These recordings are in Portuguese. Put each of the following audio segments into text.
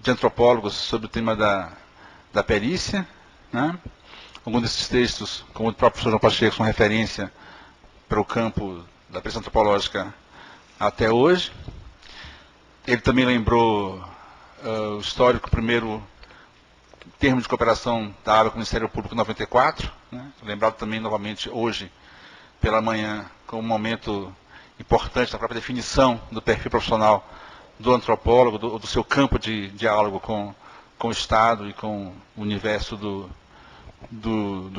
de antropólogos sobre o tema da perícia, né? Alguns desses textos, como o próprio professor João Pacheco, são referência para o campo da perícia antropológica até hoje. Ele também lembrou o histórico, primeiro termo de cooperação da ABA com o Ministério Público em 94, né? Lembrado também novamente hoje, pela manhã, como um momento importante da própria definição do perfil profissional do antropólogo, do seu campo de diálogo com o Estado e com o universo do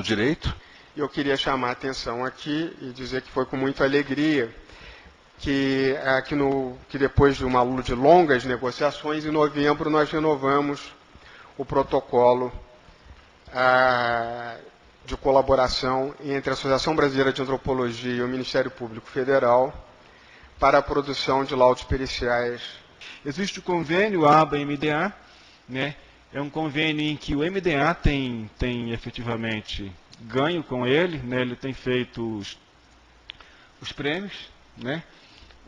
direito. Eu queria chamar a atenção aqui e dizer que foi com muita alegria que depois de uma luta de longas negociações, em novembro nós renovamos o protocolo de colaboração entre a Associação Brasileira de Antropologia e o Ministério Público Federal para a produção de laudos periciais. Existe o convênio ABA-MDA, né? É um convênio em que o MDA tem efetivamente ganho com ele, né? Ele tem feito os prêmios, né?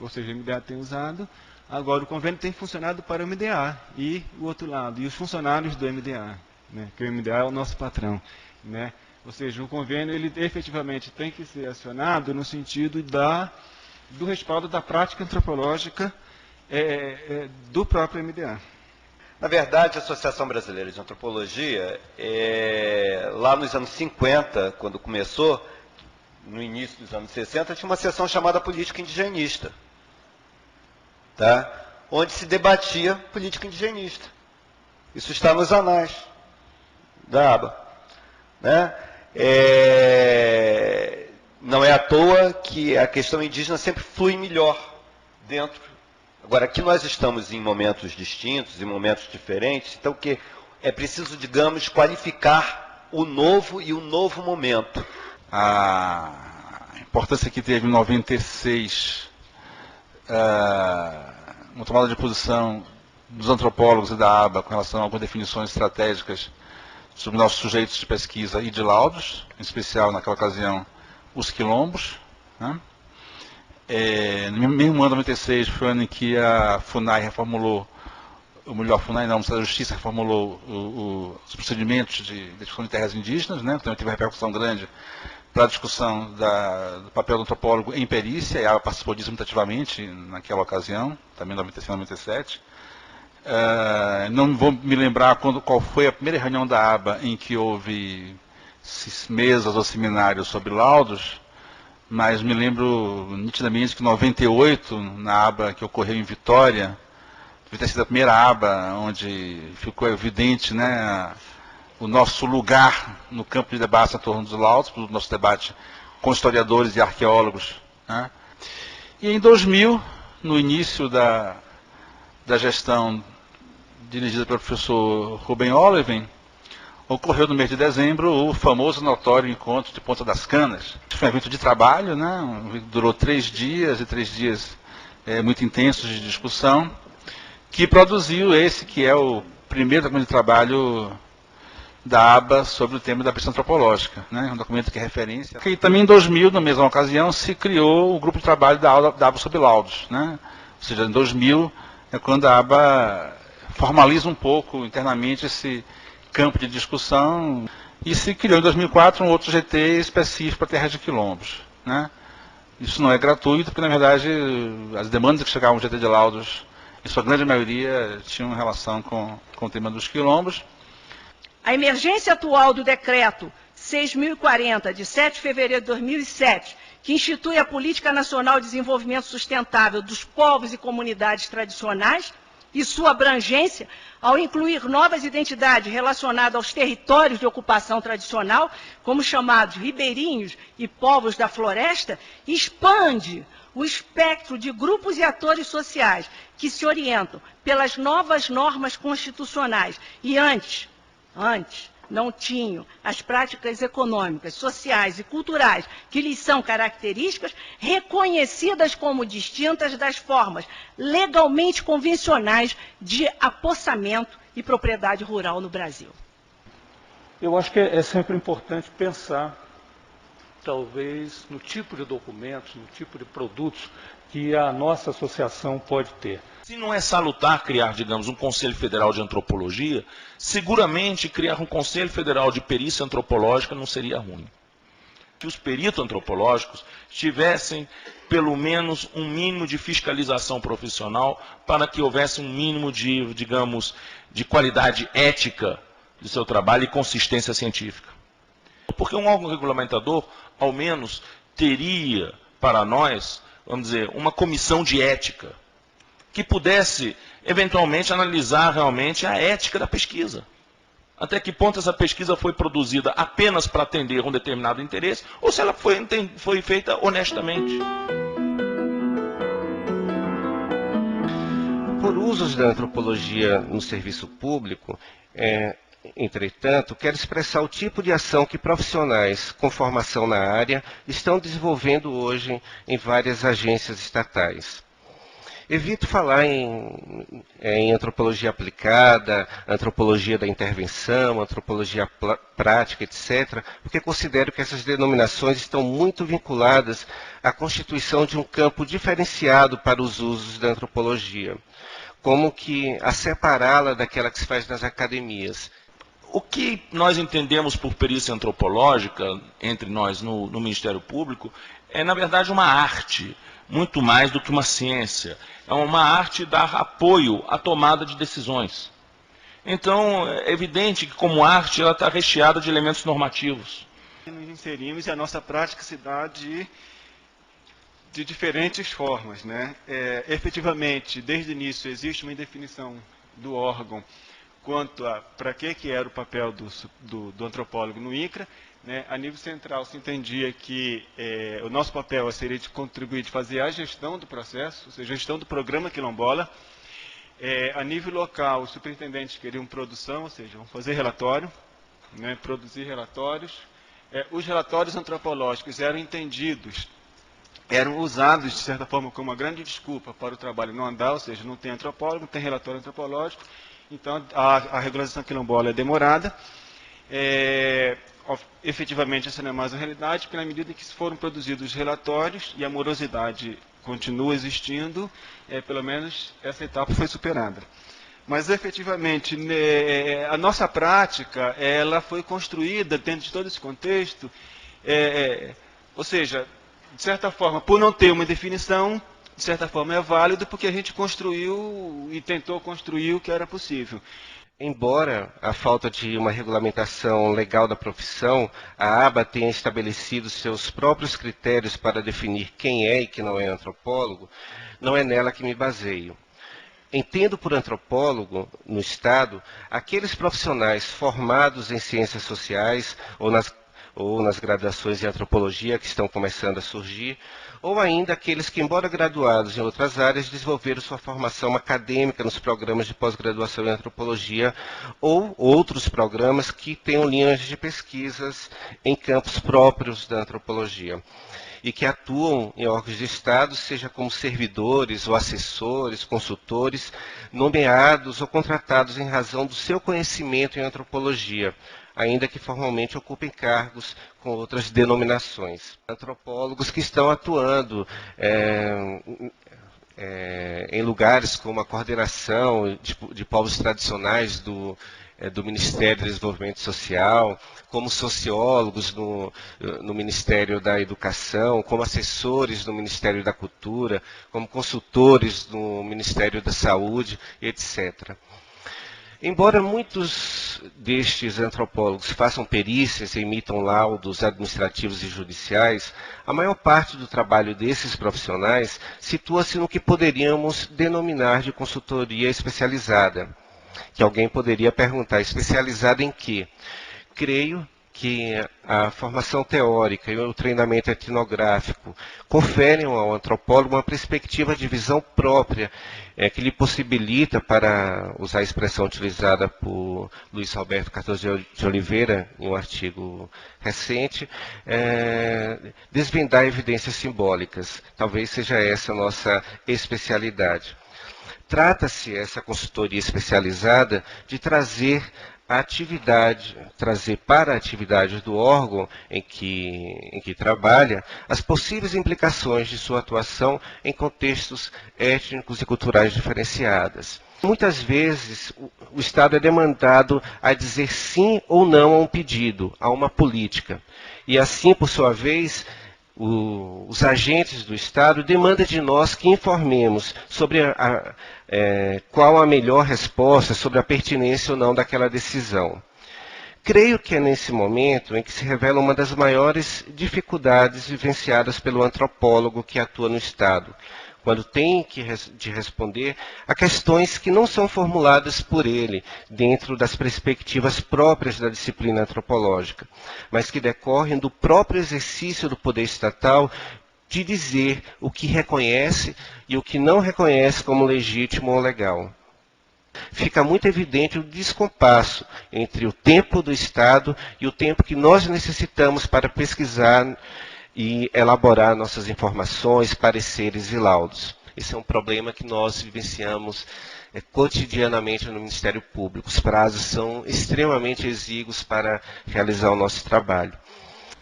Ou seja, o MDA tem usado. Agora, o convênio tem funcionado para o MDA e o outro lado, e os funcionários do MDA, né? Que o MDA é o nosso patrão, né? Ou seja, o convênio ele efetivamente tem que ser acionado no sentido do respaldo da prática antropológica do próprio MDA. Na verdade, a Associação Brasileira de Antropologia, lá nos anos 50, quando começou, no início dos anos 60, tinha uma seção chamada Política Indigenista, tá? Onde se debatia política indigenista. Isso está nos anais da ABA, né? Não é à toa que a questão indígena sempre flui melhor dentro. Agora, aqui nós estamos em momentos distintos, em momentos diferentes, então que é preciso, digamos, qualificar o novo e o novo momento. A importância que teve em 96 uma tomada de posição dos antropólogos e da ABA com relação a algumas definições estratégicas sobre nossos sujeitos de pesquisa e de laudos, em especial, naquela ocasião, os quilombos, né? No mesmo ano de 96 foi o ano em que a FUNAI reformulou, ou melhor, a FUNAI não, o Ministério da Justiça reformulou os procedimentos de discussão de terras indígenas, né? Também teve uma repercussão grande para a discussão do papel do antropólogo em perícia, e ela participou disso muito ativamente naquela ocasião, também em 96 e 97. Não vou me lembrar qual foi a primeira reunião da ABA em que houve mesas ou seminários sobre laudos, mas me lembro nitidamente que em 98, na ABA que ocorreu em Vitória, deve ter sido a primeira ABA onde ficou evidente, né, o nosso lugar no campo de debate em torno dos laudos, o nosso debate com historiadores e arqueólogos, né? E em 2000, no início da gestão dirigida pelo professor Rubem Oliven, ocorreu no mês de dezembro o famoso notório encontro de Ponta das Canas. Foi um evento de trabalho, né? Durou 3 dias, e 3 dias muito intensos de discussão, que produziu esse que é o primeiro documento de trabalho da ABA sobre o tema da pesquisa antropológica, né? Um documento que é referência. E também em 2000, na mesma ocasião, se criou o grupo de trabalho da ABA sobre laudos, né? Ou seja, em 2000 é quando a ABA formaliza um pouco internamente esse campo de discussão, e se criou em 2004 um outro GT específico para terras de quilombos, né? Isso não é gratuito, porque na verdade as demandas que chegavam ao GT de laudos, em sua grande maioria, tinham relação com o tema dos quilombos. A emergência atual do decreto 6.040, de 7 de fevereiro de 2007, que institui a Política Nacional de Desenvolvimento Sustentável dos Povos e Comunidades Tradicionais, e sua abrangência, ao incluir novas identidades relacionadas aos territórios de ocupação tradicional, como chamados ribeirinhos e povos da floresta, expande o espectro de grupos e atores sociais que se orientam pelas novas normas constitucionais e antes não tinham as práticas econômicas, sociais e culturais que lhes são características, reconhecidas como distintas das formas legalmente convencionais de apossamento e propriedade rural no Brasil. Eu acho que é sempre importante pensar, talvez, no tipo de documentos, no tipo de produtos que a nossa associação pode ter. Se não é salutar criar, digamos, um Conselho Federal de Antropologia, seguramente criar um Conselho Federal de Perícia Antropológica não seria ruim. Que os peritos antropológicos tivessem, pelo menos, um mínimo de fiscalização profissional para que houvesse um mínimo de, digamos, de qualidade ética do seu trabalho e consistência científica. Porque um órgão regulamentador, ao menos, teria para nós, vamos dizer, uma comissão de ética que pudesse, eventualmente, analisar realmente a ética da pesquisa. Até que ponto essa pesquisa foi produzida apenas para atender um determinado interesse, ou se ela foi feita honestamente. Por usos da antropologia no serviço público, entretanto, quero expressar o tipo de ação que profissionais com formação na área estão desenvolvendo hoje em várias agências estatais. Evito falar em antropologia aplicada, antropologia da intervenção, antropologia prática, etc., porque considero que essas denominações estão muito vinculadas à constituição de um campo diferenciado para os usos da antropologia, como que a separá-la daquela que se faz nas academias. O que nós entendemos por perícia antropológica, entre nós no Ministério Público, é, na verdade, uma arte, muito mais do que uma ciência. É uma arte dar apoio à tomada de decisões. Então, é evidente que, como arte, ela está recheada de elementos normativos. Nos inserimos e a nossa prática se dá de diferentes formas, né? Efetivamente, desde o início, existe uma indefinição do órgão quanto a para que era o papel do antropólogo no INCRA. Né? A nível central se entendia que o nosso papel seria de contribuir, de fazer a gestão do processo, ou seja, a gestão do programa Quilombola. A nível local, os superintendentes queriam produção, ou seja, vão fazer relatório, né? Produzir relatórios. Os relatórios antropológicos eram entendidos, eram usados, de certa forma, como uma grande desculpa para o trabalho não andar, ou seja, não tem antropólogo, não tem relatório antropológico, então a regularização quilombola é demorada. Efetivamente, essa não é mais uma realidade, porque na medida em que foram produzidos os relatórios e a morosidade continua existindo, pelo menos essa etapa foi superada. Mas, efetivamente, a nossa prática ela foi construída dentro de todo esse contexto, ou seja, de certa forma, por não ter uma definição, de certa forma é válido, porque a gente construiu e tentou construir o que era possível. Embora a falta de uma regulamentação legal da profissão, a ABA tenha estabelecido seus próprios critérios para definir quem é e quem não é antropólogo, não é nela que me baseio. Entendo por antropólogo, no Estado, aqueles profissionais formados em ciências sociais ou nas graduações em antropologia que estão começando a surgir, ou ainda aqueles que, embora graduados em outras áreas, desenvolveram sua formação acadêmica nos programas de pós-graduação em antropologia ou outros programas que tenham linhas de pesquisas em campos próprios da antropologia e que atuam em órgãos de Estado, seja como servidores ou assessores, consultores, nomeados ou contratados em razão do seu conhecimento em antropologia, ainda que formalmente ocupem cargos com outras denominações. Antropólogos que estão atuando em lugares como a coordenação de povos tradicionais do Ministério do Desenvolvimento Social, como sociólogos no Ministério da Educação, como assessores no Ministério da Cultura, como consultores no Ministério da Saúde, etc. Embora muitos destes antropólogos façam perícias e emitam laudos administrativos e judiciais, a maior parte do trabalho desses profissionais situa-se no que poderíamos denominar de consultoria especializada. Que alguém poderia perguntar, especializada em quê? Creio que a formação teórica e o treinamento etnográfico conferem ao antropólogo uma perspectiva de visão própria, que lhe possibilita, para usar a expressão utilizada por Luiz Roberto Cardoso de Oliveira, em um artigo recente, desvendar evidências simbólicas. Talvez seja essa a nossa especialidade. Trata-se, essa consultoria especializada, de trazer para a atividade do órgão em que trabalha as possíveis implicações de sua atuação em contextos étnicos e culturais diferenciados. Muitas vezes o Estado é demandado a dizer sim ou não a um pedido, a uma política. E assim, por sua vez, os agentes do Estado demandam de nós que informemos sobre qual a melhor resposta, sobre a pertinência ou não daquela decisão. Creio que é nesse momento em que se revela uma das maiores dificuldades vivenciadas pelo antropólogo que atua no Estado, quando tem de responder a questões que não são formuladas por ele dentro das perspectivas próprias da disciplina antropológica, mas que decorrem do próprio exercício do poder estatal de dizer o que reconhece e o que não reconhece como legítimo ou legal. Fica muito evidente o descompasso entre o tempo do Estado e o tempo que nós necessitamos para pesquisar e elaborar nossas informações, pareceres e laudos. Esse é um problema que nós vivenciamos cotidianamente no Ministério Público. Os prazos são extremamente exíguos para realizar o nosso trabalho.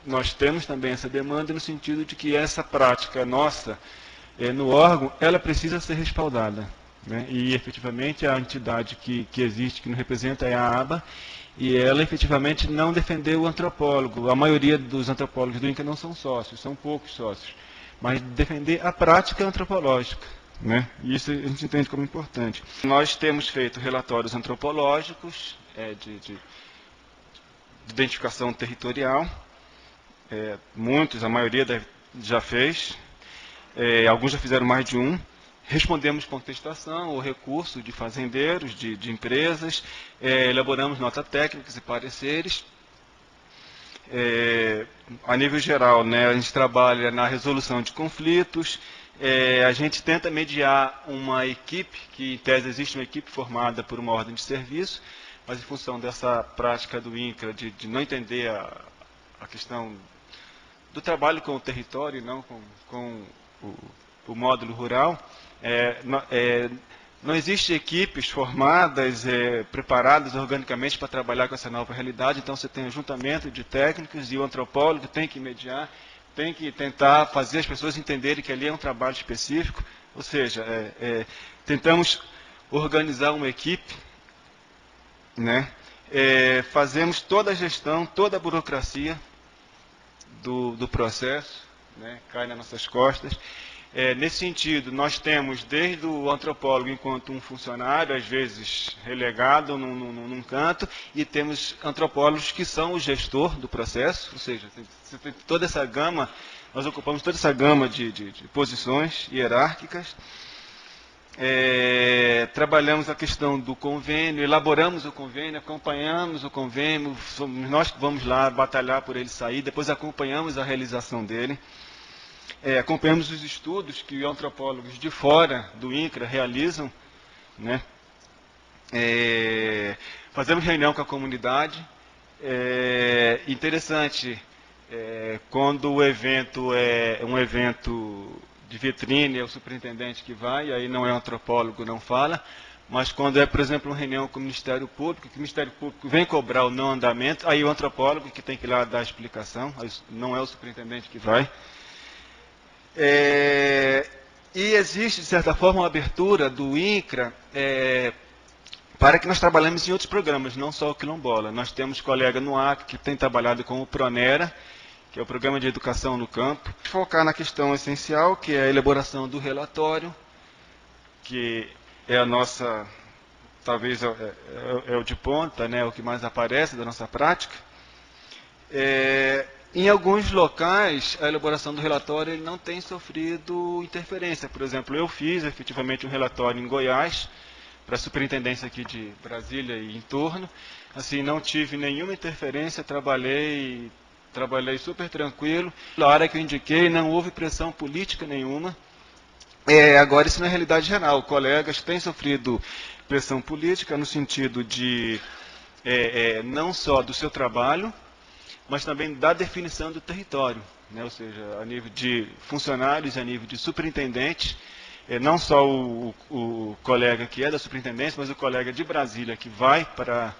Nós temos também essa demanda no sentido de que essa prática nossa no órgão, ela precisa ser respaldada, né? E efetivamente a entidade que existe, que nos representa, é a ABA, e ela efetivamente não defendeu o antropólogo. A maioria dos antropólogos do INCRA não são sócios, são poucos sócios, mas defender a prática antropológica, né? E isso a gente entende como importante. Nós temos feito relatórios antropológicos de identificação territorial, muitos, a maioria já fez, alguns já fizeram mais de um. Respondemos contestação ou recurso de fazendeiros, de empresas, elaboramos notas técnicas e pareceres. A nível geral, né, a gente trabalha na resolução de conflitos, a gente tenta mediar uma equipe, que em tese existe uma equipe formada por uma ordem de serviço, mas em função dessa prática do INCRA de não entender a questão do trabalho com o território e não com o módulo rural, não existem equipes formadas, preparadas organicamente para trabalhar com essa nova realidade, então você tem ajuntamento de técnicos e o antropólogo tem que mediar, tem que tentar fazer as pessoas entenderem que ali é um trabalho específico, ou seja, tentamos organizar uma equipe, né? Fazemos toda a gestão, toda a burocracia do processo, né? Cai nas nossas costas. Nesse sentido, nós temos desde o antropólogo enquanto um funcionário, às vezes relegado num canto, e temos antropólogos que são o gestor do processo, ou seja, você tem toda essa gama, nós ocupamos toda essa gama de posições hierárquicas. Trabalhamos a questão do convênio, elaboramos o convênio, acompanhamos o convênio, somos nós que vamos lá batalhar por ele sair, depois acompanhamos a realização dele. Acompanhamos os estudos que antropólogos de fora do INCRA realizam, né? Fazemos reunião com a comunidade. Interessante, quando o evento é um evento de vitrine, é o superintendente que vai, e aí não é o antropólogo, não fala, mas quando é, por exemplo, uma reunião com o Ministério Público, que o Ministério Público vem cobrar o não andamento, aí o antropólogo que tem que ir lá dar a explicação, não é o superintendente que vai. E existe, de certa forma, uma abertura do INCRA para que nós trabalhemos em outros programas, não só o Quilombola. Nós temos colega no Acre que tem trabalhado com o Pronera, que é o Programa de Educação no Campo. Focar na questão essencial, que é a elaboração do relatório, que é a nossa, talvez é o de ponta, né, o que mais aparece da nossa prática. Em alguns locais, a elaboração do relatório ele não tem sofrido interferência. Por exemplo, eu fiz efetivamente um relatório em Goiás, para a superintendência aqui de Brasília e em torno. Assim, não tive nenhuma interferência, trabalhei super tranquilo. Na hora que eu indiquei, não houve pressão política nenhuma. Agora, isso não é realidade geral. Colegas têm sofrido pressão política no sentido de não só do seu trabalho, mas também da definição do território, né? Ou seja, a nível de funcionários, a nível de superintendentes, não só o colega que é da superintendência, mas o colega de Brasília que vai para a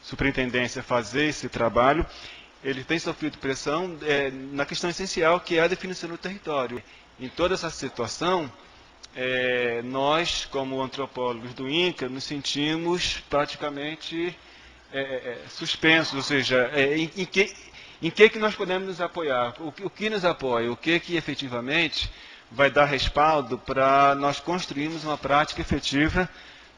superintendência fazer esse trabalho, ele tem sofrido pressão na questão essencial, que é a definição do território. Em toda essa situação, nós, como antropólogos do INCRA, nos sentimos praticamente suspensos, ou seja, em que nós podemos nos apoiar, o que nos apoia, o que efetivamente vai dar respaldo para nós construirmos uma prática efetiva,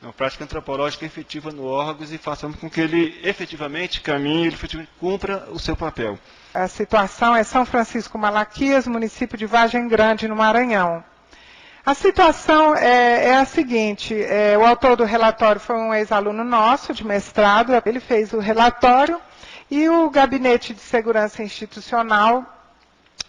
uma prática antropológica efetiva no órgãos e façamos com que ele efetivamente caminhe, ele efetivamente cumpra o seu papel. A situação é São Francisco Malaquias, município de Vargem Grande, no Maranhão. A situação é a seguinte, o autor do relatório foi um ex-aluno nosso, de mestrado, ele fez o relatório e o Gabinete de Segurança Institucional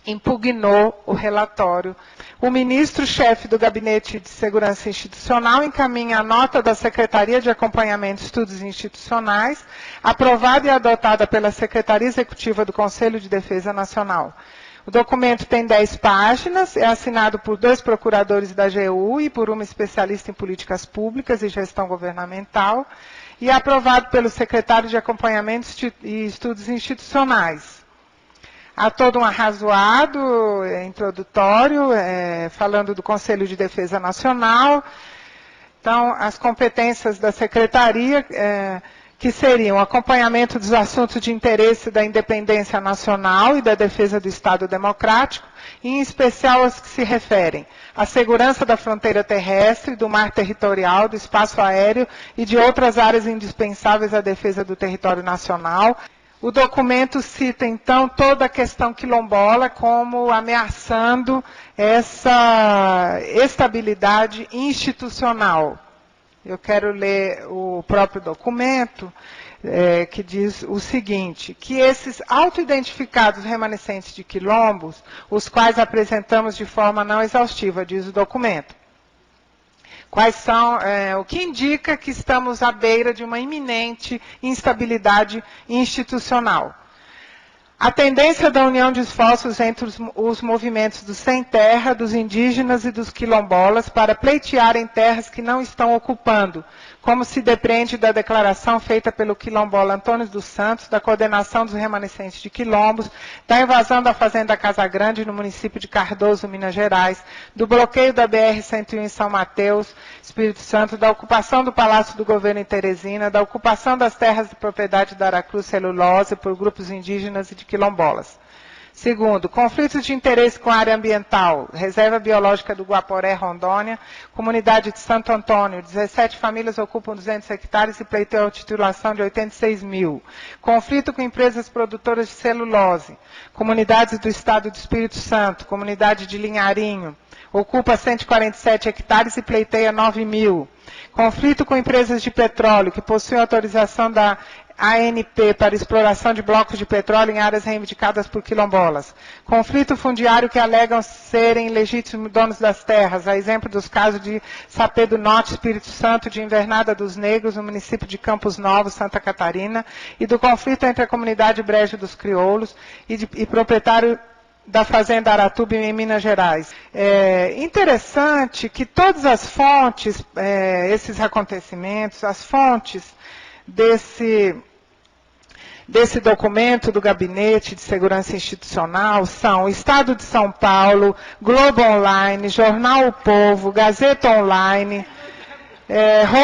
impugnou o relatório. O ministro-chefe do Gabinete de Segurança Institucional encaminha a nota da Secretaria de Acompanhamento de Estudos Institucionais, aprovada e adotada pela Secretaria Executiva do Conselho de Defesa Nacional. O documento tem 10 páginas, é assinado por 2 procuradores da AGU e por uma especialista em políticas públicas e gestão governamental, e é aprovado pelo secretário de Acompanhamento e Estudos Institucionais. Há todo um arrazoado introdutório, falando do Conselho de Defesa Nacional. Então, as competências da Secretaria, que seriam acompanhamento dos assuntos de interesse da independência nacional e da defesa do Estado democrático, e em especial as que se referem à segurança da fronteira terrestre, do mar territorial, do espaço aéreo e de outras áreas indispensáveis à defesa do território nacional. O documento cita, então, toda a questão quilombola como ameaçando essa estabilidade institucional. Eu quero ler o próprio documento, que diz o seguinte, que esses auto-identificados remanescentes de quilombos, os quais apresentamos de forma não exaustiva, diz o documento, quais são, o que indica que estamos à beira de uma iminente instabilidade institucional. A tendência da união de esforços entre os movimentos dos sem-terra, dos indígenas e dos quilombolas para pleitearem terras que não estão ocupando, como se depreende da declaração feita pelo quilombola Antônio dos Santos, da coordenação dos remanescentes de quilombos, da invasão da fazenda Casa Grande no município de Cardoso, Minas Gerais, do bloqueio da BR-101 em São Mateus, Espírito Santo, da ocupação do Palácio do Governo em Teresina, da ocupação das terras de propriedade da Aracruz Celulose por grupos indígenas e de quilombolas. Segundo, conflitos de interesse com a área ambiental, Reserva Biológica do Guaporé, Rondônia, Comunidade de Santo Antônio, 17 famílias ocupam 200 hectares e pleiteiam a titulação de 86 mil. Conflito com empresas produtoras de celulose, comunidades do Estado do Espírito Santo, Comunidade de Linharinho, ocupa 147 hectares e pleiteia 9 mil. Conflito com empresas de petróleo, que possuem autorização da ANP para exploração de blocos de petróleo em áreas reivindicadas por quilombolas. Conflito fundiário que alegam serem legítimos donos das terras, a exemplo dos casos de Sapê do Norte, Espírito Santo, de Invernada dos Negros, no município de Campos Novos, Santa Catarina, e do conflito entre a comunidade Brejo dos Crioulos e proprietário da Fazenda Aratuba em Minas Gerais. É interessante que todas as fontes, esses acontecimentos, as fontes desse documento do Gabinete de Segurança Institucional são o Estado de São Paulo, Globo Online, Jornal O Povo, Gazeta Online,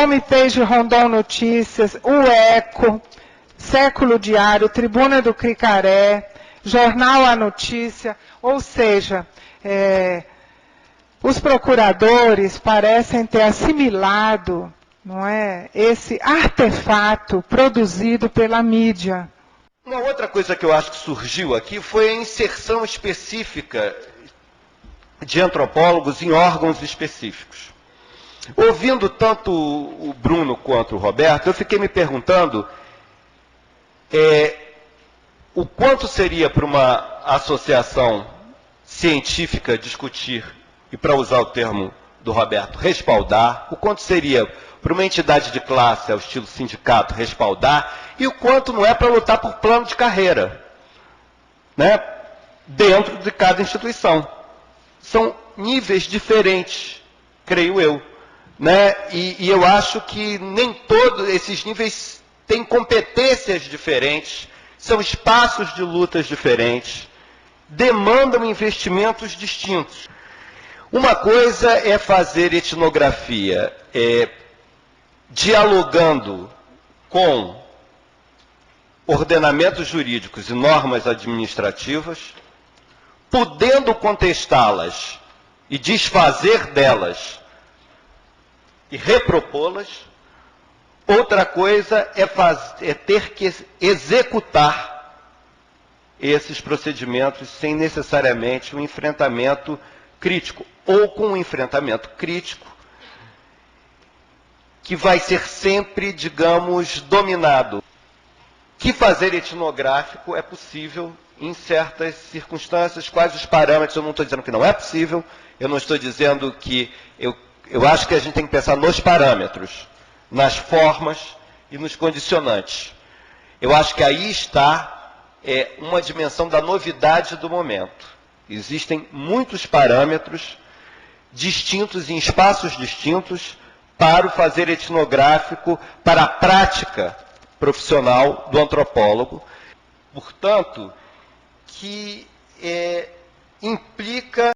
Homepage Rondon Notícias, o Eco, Século Diário, Tribuna do Cricaré, Jornal A Notícia, ou seja, os procuradores parecem ter assimilado, não é, esse artefato produzido pela mídia. Uma outra coisa que eu acho que surgiu aqui foi a inserção específica de antropólogos em órgãos específicos. Ouvindo tanto o Bruno quanto o Roberto, eu fiquei me perguntando o quanto seria para uma associação científica discutir, e para usar o termo do Roberto, respaldar, o quanto seria para uma entidade de classe, ao estilo sindicato, respaldar, e o quanto não é para lutar por plano de carreira, né, dentro de cada instituição. São níveis diferentes creio eu. Né? E eu acho que nem todos esses níveis têm competências diferentes, são espaços de lutas diferentes, demandam investimentos distintos. Uma coisa é fazer etnografia dialogando com ordenamentos jurídicos e normas administrativas, podendo contestá-las e desfazer delas e repropô-las. Outra coisa é ter que executar esses procedimentos sem necessariamente um enfrentamento crítico, ou com um enfrentamento crítico que vai ser sempre, digamos, dominado. Que fazer etnográfico é possível em certas circunstâncias, quais os parâmetros, eu não estou dizendo que não é possível, eu não estou dizendo que... Eu acho que a gente tem que pensar nos parâmetros, nas formas e nos condicionantes. Eu acho que aí está uma dimensão da novidade do momento. Existem muitos parâmetros distintos, em espaços distintos, para o fazer etnográfico, para a prática profissional do antropólogo. Portanto, que implica